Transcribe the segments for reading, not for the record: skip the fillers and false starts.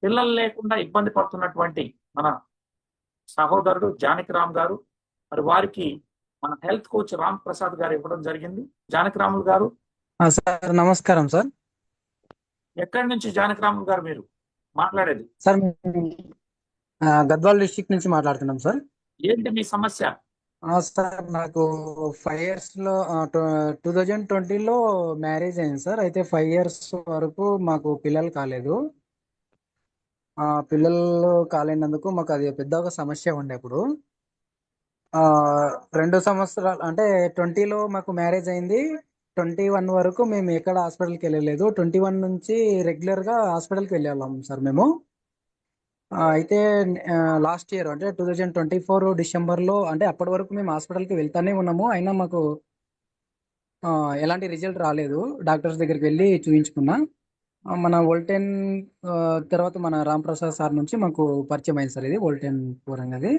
పిల్లలు లేకుండా ఇబ్బంది పడుతున్నటువంటి మన సహోదరుడు జానకిరామ్ గారు, మరి వారికి మన హెల్త్ కోచ్ రామ్ ప్రసాద్ గారు ఇవ్వడం జరిగింది. జానకిరాములు గారు, సార్ నమస్కారం సార్. ఎక్కడి నుంచి జానకిరాములు గారు మీరు మాట్లాడేది? సార్ గద్వాల్ డిస్ట్రిక్ట్ నుంచి మాట్లాడుతున్నాం సార్. ఏంటి మీ సమస్య? సార్ నాకు 5 years లో 2020లో మ్యారేజ్ అయింది సార్. అయితే 5 years వరకు మాకు పిల్లలు కాలేదు. పిల్లలు కాలేనందుకు మాకు అది పెద్ద ఒక సమస్య ఉండే. ఇప్పుడు ఆ 2 సంవత్సరాలు అంటే 20లో మాకు మ్యారేజ్ అయింది. 21 వరకు మేము ఎక్కడ హాస్పిటల్కి వెళ్ళలేదు. 21 నుంచి రెగ్యులర్ గా హాస్పిటల్కి వెళ్ళాం సార్ మేము. అయితే లాస్ట్ ఇయర్ అంటే 2024 డిసెంబర్లో, అంటే అప్పటి వరకు మేము హాస్పిటల్కి వెళ్తానే ఉన్నాము. అయినా మాకు ఎలాంటి రిజల్ట్ రాలేదు. డాక్టర్స్ దగ్గరికి వెళ్ళి చూయించుకున్నా. మన వోల్టెన్ తర్వాత మన రామ్ ప్రసాద్ సార్ నుంచి మాకు పరిచయం అయింది సార్. ఇది వోల్టెన్ 4 అనేది.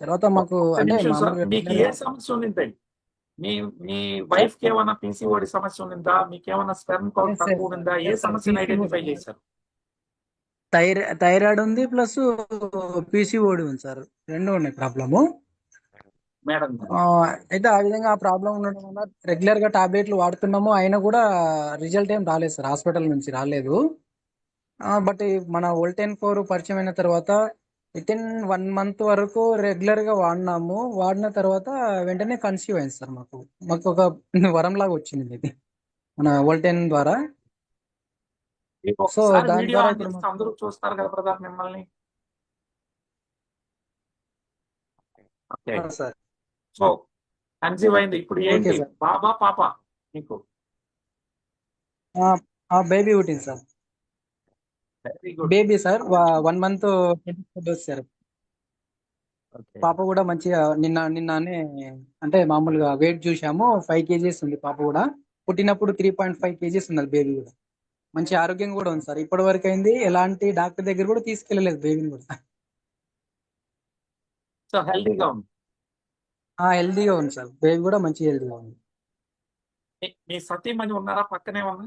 తర్వాత మాకు ఒక్క అంటే నిమిషం సార్, మామూలుగా మీకు ఏ సమస్య ఉండింది? మీ మీ వైఫ్ కి ఏమైనా పీసీఓడి సమస్య ఉండిందా? మీకేమైనా స్పెర్మ్ కౌంట్ తక్కువ ఉండిందా? ఏ సమస్యను ఐడెంటిఫై చేశారు? థైరాయిడ్ ఉంది, ప్లస్ పీసీఓడి ఉంది సార్. రెండు ఉన్నాయి ప్రాబ్లము. మేడం గారు, అయితే ఆ విధంగా ఆ ప్రాబ్లం ఉండడం వల్ల రెగ్యులర్ గా టాబ్లెట్లు వాడుతున్నాము. అయినా కూడా రిజల్ట్ ఏం రాలేదు సార్, హాస్పిటల్ నుంచి రాలేదు. బట్ మన వోల్టెన్ 4 పరిచయం అయిన తర్వాత విత్ ఇన్ 1 month వరకు రెగ్యులర్ గా వాడినాము. వాడిన తర్వాత వెంటనే కన్సీవ్ అయింది సార్. మాకు మాకు ఒక వరం లాగా వచ్చింది ఇది మన వోల్టెన్ ద్వారా. మీకు సో ఒకసారి దాని వీడియో ద్వారా ఆన్ ఇప్పుడు చేస్తే మాకు అందరూ చూస్తారు కదా బ్రదర్ మిమ్మల్ని. Okay, sir. సో కన్సీవ్ అయింది. ఇప్పుడు ఓకే ఏంటి, సార్. బాబా పాప మీకు? బేబీ పుట్టింది sir. Very good. Baby sir 1 month sir. Okay, పాప కూడా మంచిగా నిన్ననే అంటే మామూలుగా వెయిట్ చూసాము, 5 kgs ఉంది పాప కూడా. పుట్టినప్పుడు 3.5 kgs ఉన్నది బేబీ కూడా. మంచి ఆరోగ్యం కూడా ఉంది సార్. ఇప్పటి వరకు అయింది, ఎలాంటి డాక్టర్ దగ్గర కూడా తీసుకెళ్ళలేదు బేబీని కూడా. సో హెల్దీగా ఉంది. హెల్దీగా ఉంది సార్. బేబీ కూడా మంచి హెల్దీగా ఉంది. మీ సతీమణి ఉన్నారా పక్కనే ఉన్నా?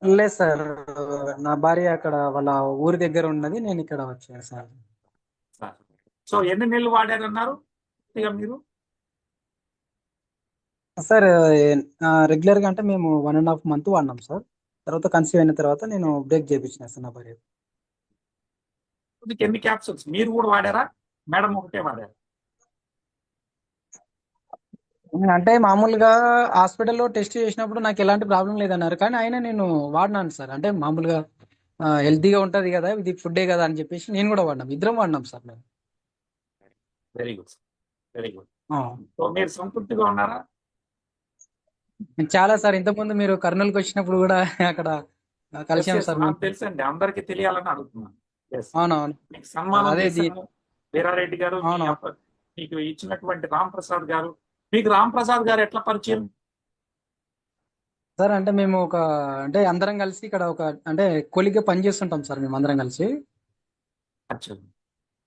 లేదు సార్, నా భార్య అక్కడ వాళ్ళ ఊరి దగ్గర ఉన్నది, నేను ఇక్కడ వచ్చాను సార్. సో ఎన్ని నెలలు వాడారన్నారు ఇక మీరు? సార్ రెగ్యులర్ గా అంటే మేము 1.5 month వాడినాం సార్. తర్వాత కన్సీవ్ అయిన తర్వాత నేను బ్రేక్ చేయించిన సార్ నా భార్య. ఎన్ని క్యాప్సూల్స్ మీరు కూడా వాడారా? మేడం ఒకటే వాడారు? అంటే మామూలుగా హాస్పిటల్లో టెస్ట్ చేసినప్పుడు నాకు ఎలాంటి ప్రాబ్లం లేదన్నారు, కానీ అయినా నేను వాడినాను సార్. అంటే మామూలుగా హెల్తీగా ఉంటది కదా, ఇది ఫుడ్డే కదా అని చెప్పేసి నేను కూడా వాడినాం. ఇద్దరం వాడినాం సార్ మేము. Very good, very good. ఆ, సో మీరు సంతృప్తిగా ఉన్నారా? చాలా సార్. ఇంతకుముందు మీరు కర్నూలుకి వచ్చినప్పుడు కూడా అక్కడ కలిసాం సార్ నాకు మేము. తెలుసండి, అందరికి తెలియాలని అడుగుతున్నాను. అవునవును. మీకు సన్మానం అదే చేశాము వీరారెడ్డి గారు, అవును మీకు ఇచ్చినటువంటి రామ్ ప్రసాద్ గారు. మీకు రామ్ ప్రసాద్ గారు ఎట్లా పరిచయం? సార్. అంటే మేము అంటే అందరం కలిసి ఇక్కడ అంటే కొలిగ్గా పని చేస్తుంటాం సార్ మేము అందరం కలిసి. అచ్చా,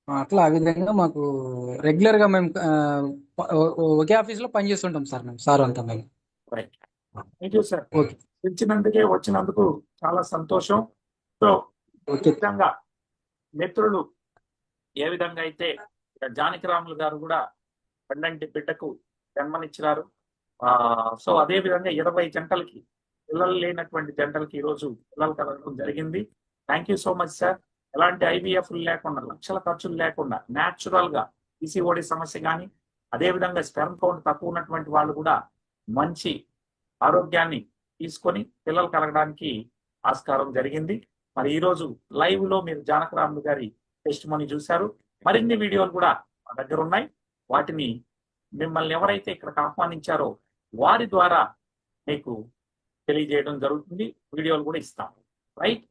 అట్లా ఆ విధంగా మాకు రెగ్యులర్ గా మేము ఒకే ఆఫీస్ లో పని చేస్తుంటాం సార్ మేము, సార్ అంతా మేము. Right. Thank you sir. Okay. వచ్చినందుకు చాలా సంతోషం. సో ఈ ఓకే. విధంగా మిత్రులు ఏ విధంగా అయితే జానకిరాములు గారు కూడా పెండంటి బిడ్డకు జన్మనిచ్చినారు. సో అదే విధంగా 20 జంటలకి, పిల్లలు లేనటువంటి జంటలకి ఈరోజు పిల్లలు కలగడం జరిగింది. Thank you so much sir. ఎలాంటి ఐవీఎఫ్ లేకుండా, లక్షల ఖర్చులు లేకుండా న్యాచురల్ గా పీసీఓడి సమస్య కానీ, అదే విధంగా స్పెర్మ్ కౌంట్ తక్కువ ఉన్నటువంటి వాళ్ళు కూడా మంచి ఆరోగ్యాన్ని తీసుకొని పిల్లలు కలగడానికి ఆస్కారం జరిగింది. మరి ఈ రోజు లైవ్ లో మీరు జానకిరాములు గారి టెస్ట్ మనీ చూశారు. మరిన్ని వీడియోలు కూడా మా దగ్గర ఉన్నాయి. వాటిని మిమ్మల్ని ఎవరైతే ఇక్కడికి ఆహ్వానించారో వారి ద్వారా మీకు తెలియజేయడం జరుగుతుంది. వీడియోలు కూడా ఇస్తాం. రైట్.